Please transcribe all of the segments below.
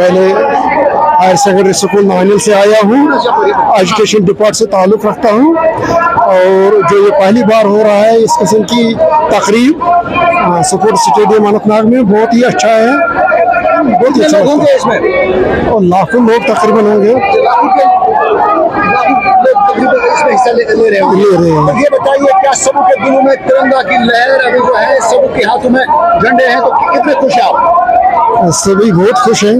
पहले higher secondary school नानिल से आया हूँ, एजुकेशन डिपार्ट से ताल्लुक़ रखता हूँ और जो ये पहली बार हो रहा है इस किस्म की तकरीब सपॉर्ट्स स्टेडियम अनंतनाग में, बहुत ही अच्छा है, बहुत ही अच्छा होंगे इसमें और लाखों लोग तकरीबन होंगे, इसमें हिस्सा ले रहे हैं। ये बताइए क्या सबों के दिलों में तिरंगा की लहर अभी जो है, सबों के हाथों में झंडे हैं, तो कितने खुश हैं आप? सभी बहुत खुश हैं,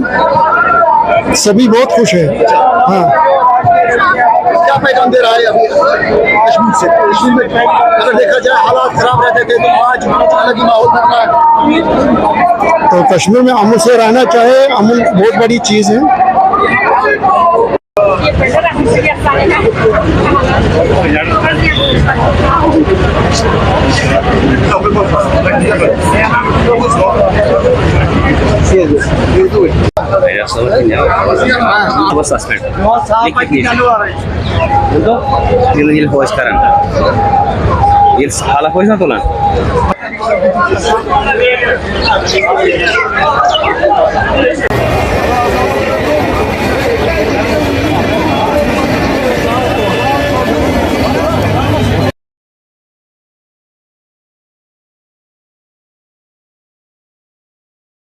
सभी बहुत खुश हैं। हाँ, क्या पैगाम दे रहा है अभी कश्मीर से? कश्मीर में अगर देखा जाए हालात खराब रहते थे, तो आज अलग ही माहौल बन रहा है। तो कश्मीर में अमन से रहना चाहे, अमन बहुत बड़ी चीज़ है।